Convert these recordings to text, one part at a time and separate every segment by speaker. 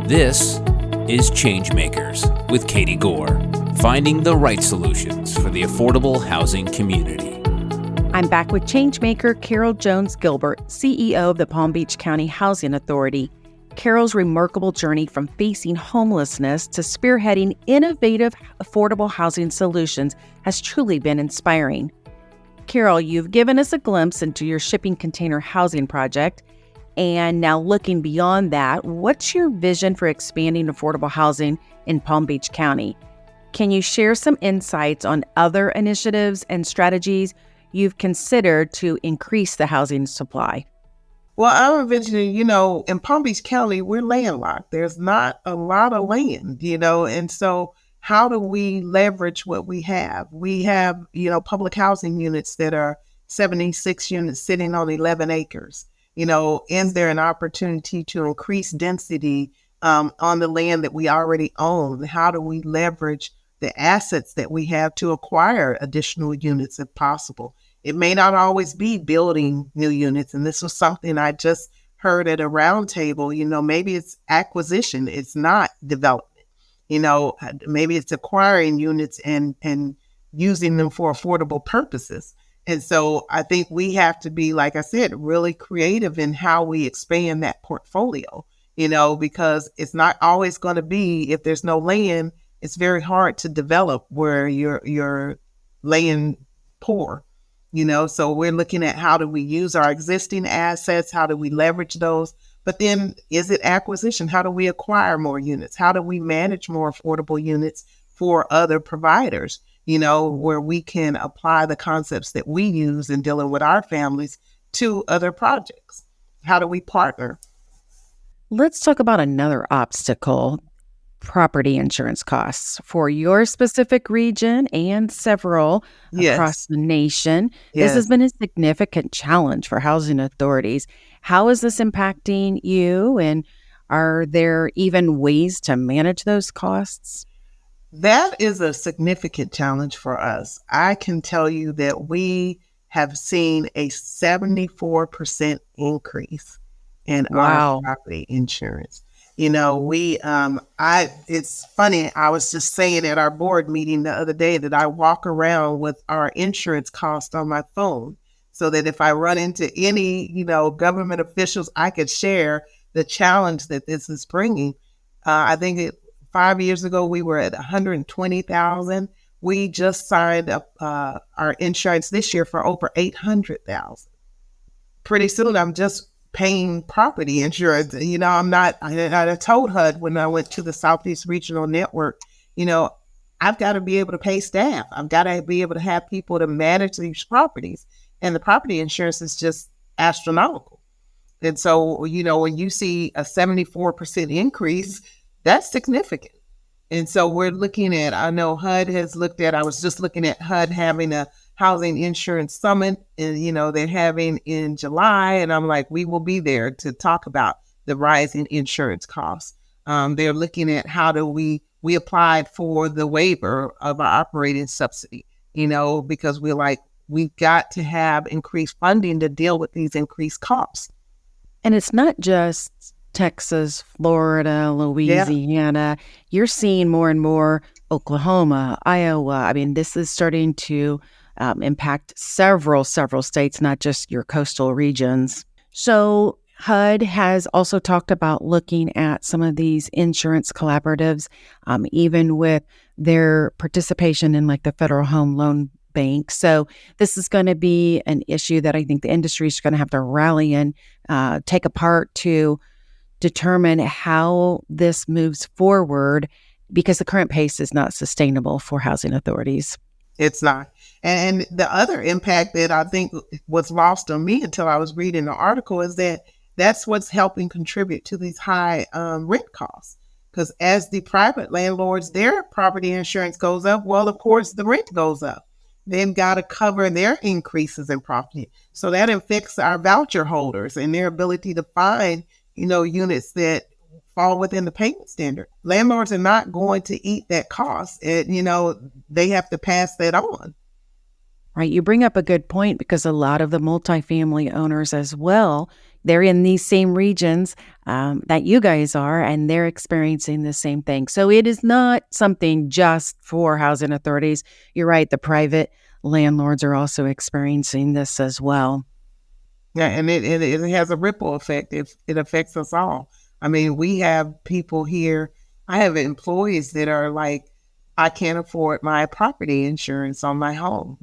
Speaker 1: This is Changemakers with Katie Goar, finding the right solutions for the affordable housing community.
Speaker 2: I'm back with Changemaker Carol Jones-Gilbert, CEO of the Palm Beach County Housing Authority. Carol's remarkable journey from facing homelessness to spearheading innovative, affordable housing solutions has truly been inspiring. Carol, you've given us a glimpse into your shipping container housing project. And now looking beyond that, what's your vision for expanding affordable housing in Palm Beach County? Can you share some insights on other initiatives and strategies you've considered to increase the housing supply?
Speaker 3: Well, I'm envisioning, in Palm Beach County, we're landlocked. There's not a lot of land, and so how do we leverage what we have? We have, public housing units that are 76 units sitting on 11 acres. Is there an opportunity to increase density on the land that we already own? How do we leverage the assets that we have to acquire additional units if possible? It may not always be building new units. And this was something I just heard at a roundtable. Maybe it's acquisition. It's not development. Maybe it's acquiring units and using them for affordable purposes. And so I think we have to be, like I said, really creative in how we expand that portfolio, because it's not always going to be, if there's no land, it's very hard to develop where you're laying poor, so we're looking at how do we use our existing assets? How do we leverage those? But then is it acquisition? How do we acquire more units? How do we manage more affordable units for other providers? Where we can apply the concepts that we use in dealing with our families to other projects. How do we partner?
Speaker 2: Let's talk about another obstacle, property insurance costs for your specific region and several across the nation. This has been a significant challenge for housing authorities. How is this impacting you? And are there even ways to manage those costs?
Speaker 3: That is a significant challenge for us. I can tell you that we have seen a 74% increase in our property insurance. It's funny. I was just saying at our board meeting the other day that I walk around with our insurance cost on my phone so that if I run into any, government officials, I could share the challenge that this is bringing. I think 5 years ago, we were at 120,000. We just signed up our insurance this year for over 800,000. Pretty soon, I'm just paying property insurance. I told HUD when I went to the Southeast Regional Network, I've got to be able to pay staff. I've got to be able to have people to manage these properties. And the property insurance is just astronomical. And so, when you see a 74% increase, that's significant. And so we're looking at, I know HUD has looked at, I was just looking at HUD having a housing insurance summit, and, they're having in July. And I'm like, we will be there to talk about the rising insurance costs. They're looking at how do we applied for the waiver of our operating subsidy, because we've got to have increased funding to deal with these increased costs.
Speaker 2: And it's not just Texas, Florida, Louisiana. You're seeing more and more Oklahoma, Iowa. I mean, this is starting to impact several states, not just your coastal regions. So HUD has also talked about looking at some of these insurance collaboratives, even with their participation in like the Federal Home Loan Bank. So this is going to be an issue that I think the industry is going to have to rally and take apart to determine how this moves forward, because the current pace is not sustainable for housing authorities.
Speaker 3: It's not. And the other impact that I think was lost on me until I was reading the article is that that's what's helping contribute to these high rent costs. Because as the private landlords, their property insurance goes up, well, of course, the rent goes up. They've got to cover their increases in property. So that affects our voucher holders and their ability to find units that fall within the payment standard. Landlords are not going to eat that cost. They have to pass that on.
Speaker 2: Right. You bring up a good point, because a lot of the multifamily owners as well they're in these same regions that you guys are, and they're experiencing the same thing. So it is not something just for housing authorities. You're right, the private landlords are also experiencing this as well.
Speaker 3: Yeah, and it has a ripple effect. It affects us all. I mean, we have people here. I have employees that are like, I can't afford my property insurance on my home,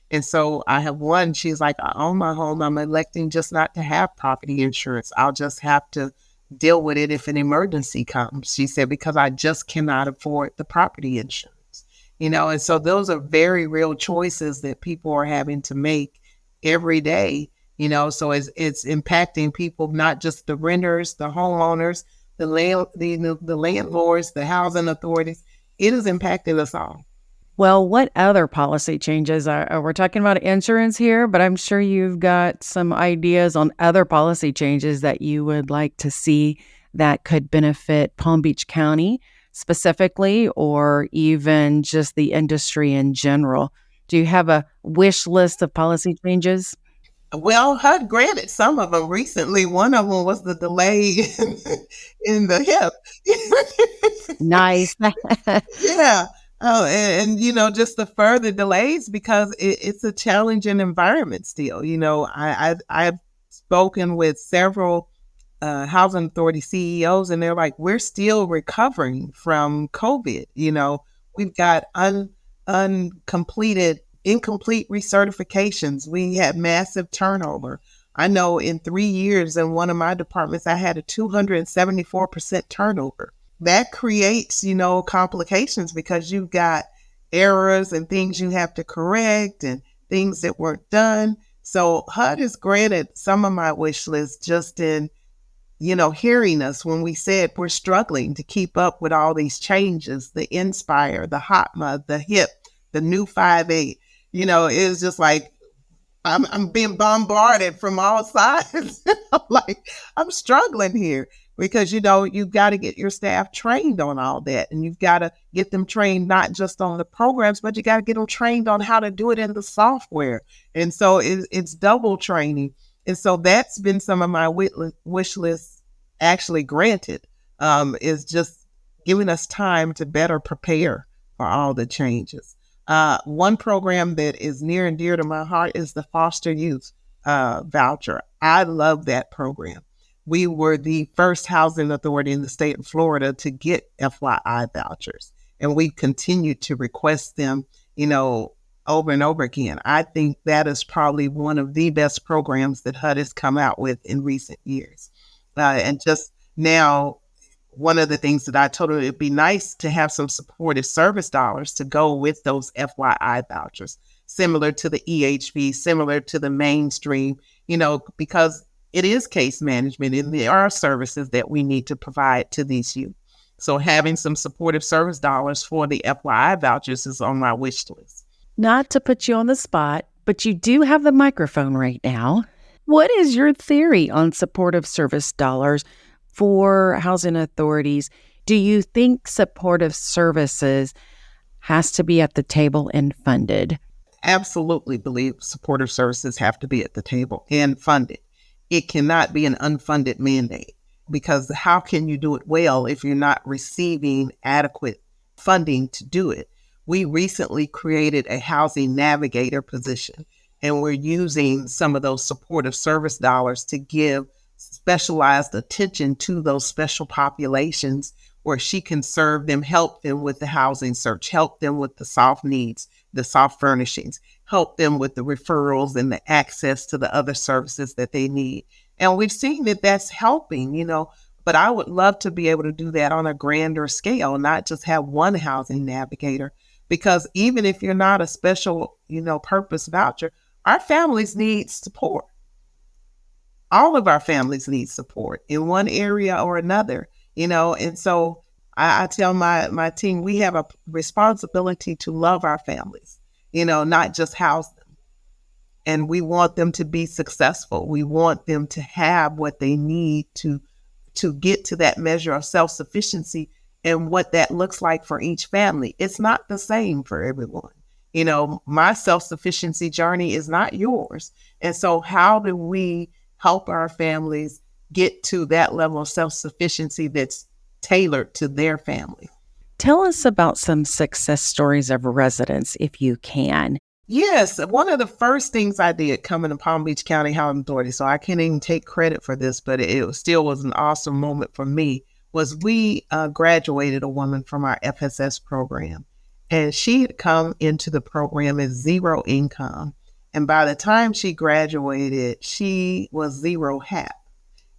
Speaker 3: And so I have one, she's like, I own my home. I'm electing just not to have property insurance. I'll just have to deal with it if an emergency comes. She said, because I just cannot afford the property insurance, And so those are very real choices that people are having to make every day. So it's impacting people, not just the renters, the homeowners, the landlords, the housing authorities. It has impacted us all.
Speaker 2: Well, what other policy changes we're talking about insurance here, but I'm sure you've got some ideas on other policy changes that you would like to see that could benefit Palm Beach County specifically, or even just the industry in general. Do you have a wish list of policy changes?
Speaker 3: Well, HUD granted some of them recently. One of them was the delay in the HIP.
Speaker 2: Nice.
Speaker 3: Yeah. Oh, just the further delays because it's a challenging environment still. I've spoken with several housing authority CEOs, and they're like, we're still recovering from COVID. We've got incomplete recertifications. We had massive turnover. I know in 3 years in one of my departments, I had a 274% turnover. That creates, complications because you've got errors and things you have to correct and things that weren't done. So HUD has granted some of my wish list just in, hearing us when we said we're struggling to keep up with all these changes, the Inspire, the HOTMA, the HIP, the new 5A. It's just like I'm being bombarded from all sides. I'm struggling here because, you've got to get your staff trained on all that. And you've got to get them trained not just on the programs, but you got to get them trained on how to do it in the software. And so it's double training. And so that's been some of my wish lists actually granted, is just giving us time to better prepare for all the changes. One program that is near and dear to my heart is the foster youth voucher. I love that program. We were the first housing authority in the state of Florida to get FYI vouchers, and we continued to request them, over and over again. I think that is probably one of the best programs that HUD has come out with in recent years. And just now, one of the things that I told her, it'd be nice to have some supportive service dollars to go with those FYI vouchers, similar to the EHV, similar to the mainstream, because it is case management and there are services that we need to provide to these youth. So having some supportive service dollars for the FYI vouchers is on my wish list.
Speaker 2: Not to put you on the spot, but you do have the microphone right now. What is your theory on supportive service dollars for housing authorities? Do you think supportive services has to be at the table and funded?
Speaker 3: Absolutely believe supportive services have to be at the table and funded. It cannot be an unfunded mandate, because how can you do it well if you're not receiving adequate funding to do it? We recently created a housing navigator position, and we're using some of those supportive service dollars to give specialized attention to those special populations where she can serve them, help them with the housing search, help them with the soft needs, the soft furnishings, help them with the referrals and the access to the other services that they need. And we've seen that that's helping, but I would love to be able to do that on a grander scale, not just have one housing navigator, because even if you're not a special, purpose voucher, our families need support. All of our families need support in one area or another, and so I tell my team, we have a responsibility to love our families, not just house them. And we want them to be successful. We want them to have what they need to get to that measure of self-sufficiency, and what that looks like for each family. It's not the same for everyone. My self-sufficiency journey is not yours. And so how do we help our families get to that level of self-sufficiency that's tailored to their family.
Speaker 2: Tell us about some success stories of residents, if you can.
Speaker 3: Yes, one of the first things I did coming to Palm Beach County Housing Authority, so I can't even take credit for this, but still was an awesome moment for me, was we graduated a woman from our FSS program. And she had come into the program as zero income. And by the time she graduated, she was zero HAP.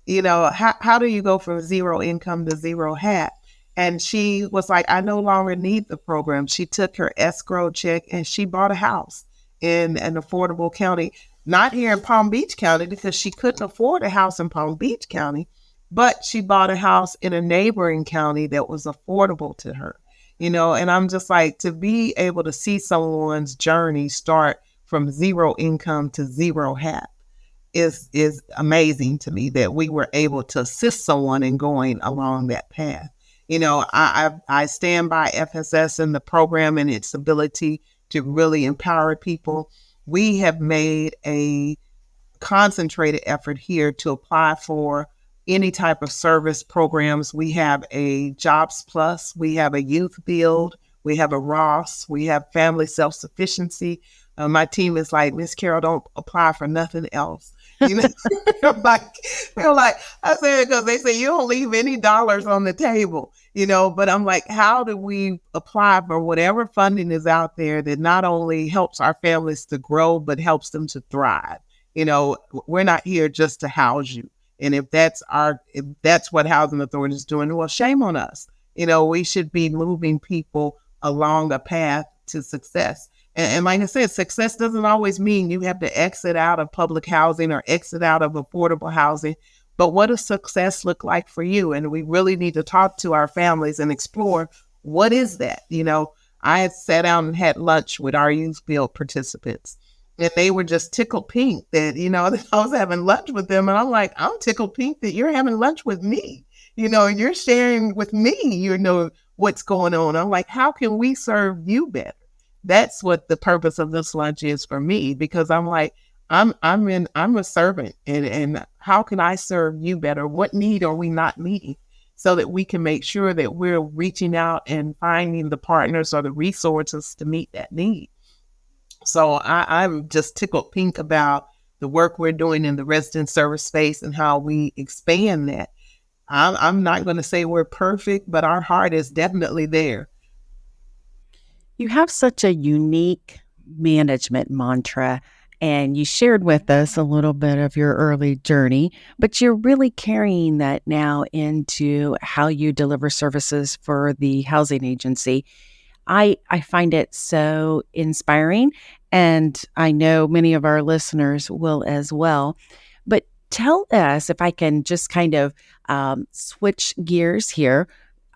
Speaker 3: How do you go from zero income to zero HAP? And she was like, I no longer need the program. She took her escrow check and she bought a house in an affordable county, not here in Palm Beach County because she couldn't afford a house in Palm Beach County, but she bought a house in a neighboring county that was affordable to her. And I'm just like, to be able to see someone's journey start from zero income to zero HAP is amazing to me, that we were able to assist someone in going along that path. I stand by FSS and the program and its ability to really empower people. We have made a concentrated effort here to apply for any type of service programs. We have a Jobs Plus, we have a Youth Build, we have a Ross, we have Family Self-Sufficiency. My team is like, Miss Carol, don't apply for nothing else. They're like, I said, because they say you don't leave any dollars on the table, but I'm like, how do we apply for whatever funding is out there that not only helps our families to grow, but helps them to thrive? We're not here just to house you. And if that's what Housing Authority is doing, well, shame on us. We should be moving people along a path to success. And like I said, success doesn't always mean you have to exit out of public housing or exit out of affordable housing. But what does success look like for you? And we really need to talk to our families and explore, what is that? I had sat down and had lunch with our Youth Build participants, and they were just tickled pink that, that I was having lunch with them. And I'm like, I'm tickled pink that you're having lunch with me. You're sharing with me, what's going on. I'm like, how can we serve you better? That's what the purpose of this lunch is for me, because I'm like, I'm a servant, and how can I serve you better? What need are we not meeting, so that we can make sure that we're reaching out and finding the partners or the resources to meet that need. So I'm just tickled pink about the work we're doing in the resident service space and how we expand that. I'm not going to say we're perfect, but our heart is definitely there.
Speaker 2: You have such a unique management mantra, and you shared with us a little bit of your early journey, but you're really carrying that now into how you deliver services for the housing agency. I find it so inspiring, and I know many of our listeners will as well. But tell us, if I can just kind of switch gears here.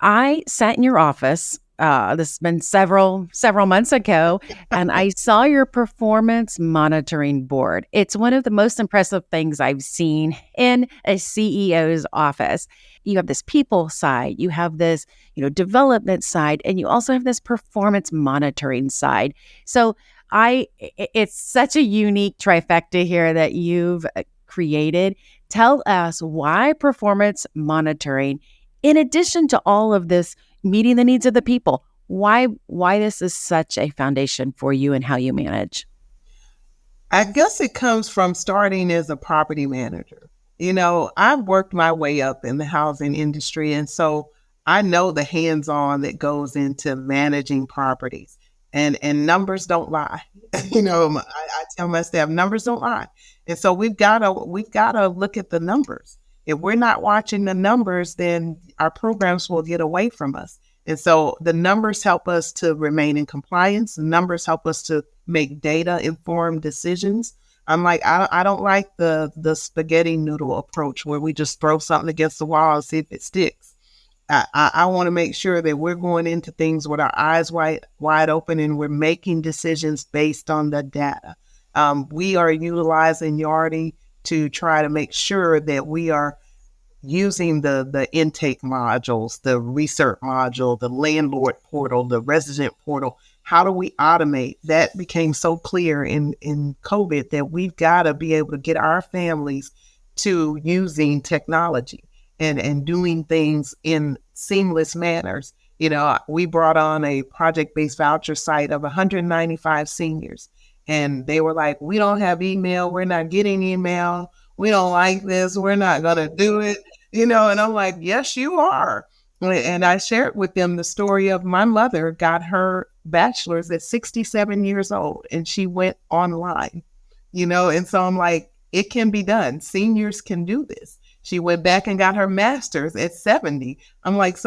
Speaker 2: I sat in your office. This has been several months ago, and I saw your performance monitoring board. It's one of the most impressive things I've seen in a CEO's office. You have this people side, you have this, development side, and you also have this performance monitoring side. So it's such a unique trifecta here that you've created. Tell us why performance monitoring, in addition to all of this meeting the needs of the people, why this is such a foundation for you and how you manage.
Speaker 3: I guess it comes from starting as a property manager. I've worked my way up in the housing industry, and so I know the hands-on that goes into managing properties, and numbers don't lie. I tell my staff, numbers don't lie. And so we've got to look at the numbers. If we're not watching the numbers, then our programs will get away from us. And so the numbers help us to remain in compliance. The numbers help us to make data-informed decisions. I'm like, I don't like the spaghetti noodle approach where we just throw something against the wall and see if it sticks. I want to make sure that we're going into things with our eyes wide open, and we're making decisions based on the data. We are utilizing Yardi to try to make sure that we are using the intake modules, the research module, the landlord portal, the resident portal. How do we automate? That became so clear in COVID that we've got to be able to get our families to using technology and doing things in seamless manners. We brought on a project-based voucher site of 195 seniors, and they were like, we don't have email. We're not getting email. We don't like this. We're not going to do it. And I'm like, yes, you are. And I shared with them the story of my mother got her bachelor's at 67 years old, and she went online, and so I'm like, it can be done. Seniors can do this. She went back and got her master's at 70. I'm like,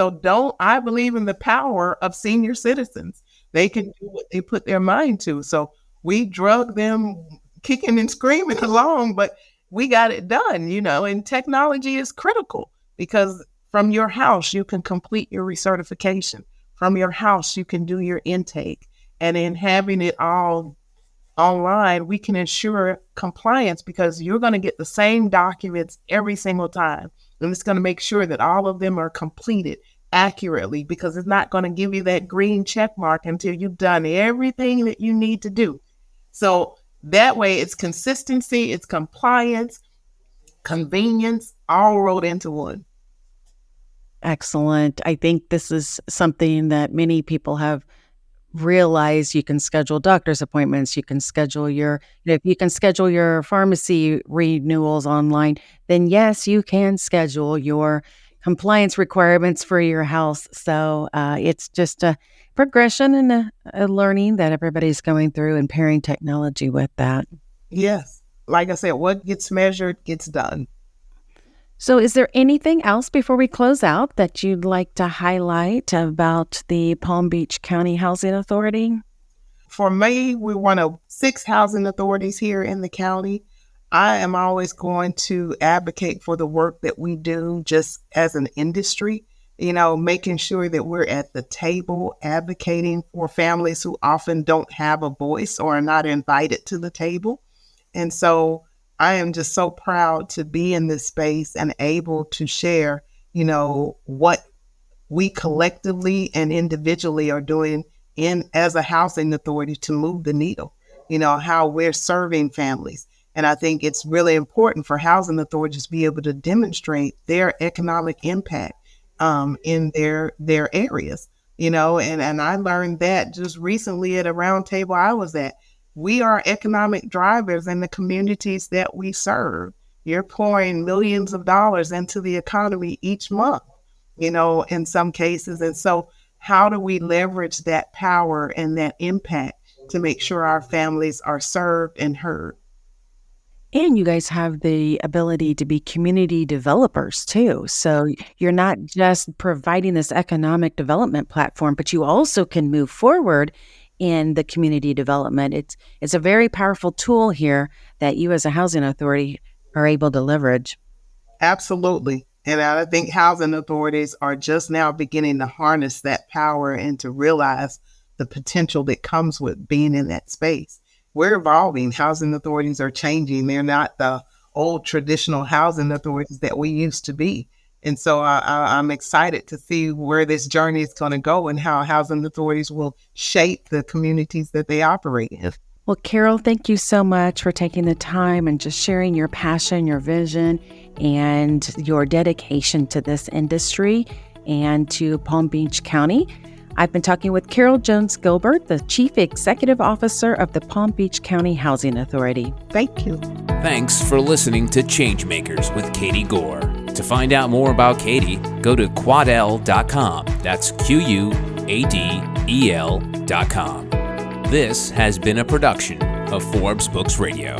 Speaker 3: I believe in the power of senior citizens. They can do what they put their mind to. So we drug them kicking and screaming along, but we got it done, and technology is critical because from your house, you can complete your recertification. From your house, you can do your intake. And in having it all online, we can ensure compliance because you're going to get the same documents every single time. And it's going to make sure that all of them are completed accurately because it's not going to give you that green check mark until you've done everything that you need to do. So that way it's consistency, it's compliance, convenience, all rolled into one.
Speaker 2: Excellent. I think this is something that many people have realized. You can schedule doctor's appointments. You can schedule if you can schedule your pharmacy renewals online, then yes, you can schedule your compliance requirements for your house. So it's just a progression and a learning that everybody's going through and pairing technology with that.
Speaker 3: Yes. Like I said, what gets measured gets done.
Speaker 2: So is there anything else before we close out that you'd like to highlight about the Palm Beach County Housing Authority?
Speaker 3: For me, we're one of 6 housing authorities here in the county. I am always going to advocate for the work that we do just as an industry, making sure that we're at the table advocating for families who often don't have a voice or are not invited to the table. And so I am just so proud to be in this space and able to share, what we collectively and individually are doing as a housing authority to move the needle, how we're serving families. And I think it's really important for housing authorities to be able to demonstrate their economic impact in their areas, and I learned that just recently at a roundtable I was at. We are economic drivers in the communities that we serve. You're pouring millions of dollars into the economy each month, in some cases. And so how do we leverage that power and that impact to make sure our families are served and heard?
Speaker 2: And you guys have the ability to be community developers too. So you're not just providing this economic development platform, but you also can move forward in the community development. It's a very powerful tool here that you as a housing authority are able to leverage.
Speaker 3: Absolutely. And I think housing authorities are just now beginning to harness that power and to realize the potential that comes with being in that space. We're evolving. Housing authorities are changing. They're not the old traditional housing authorities that we used to be. And so I'm excited to see where this journey is going to go and how housing authorities will shape the communities that they operate in.
Speaker 2: Well, Carol, thank you so much for taking the time and just sharing your passion, your vision, and your dedication to this industry and to Palm Beach County. I've been talking with Carol Jones-Gilbert, the Chief Executive Officer of the Palm Beach County Housing Authority.
Speaker 3: Thank you.
Speaker 1: Thanks for listening to Changemakers with Katie Goar. To find out more about Katie, go to quadel.com. That's QUADEL.com. This has been a production of Forbes Books Radio.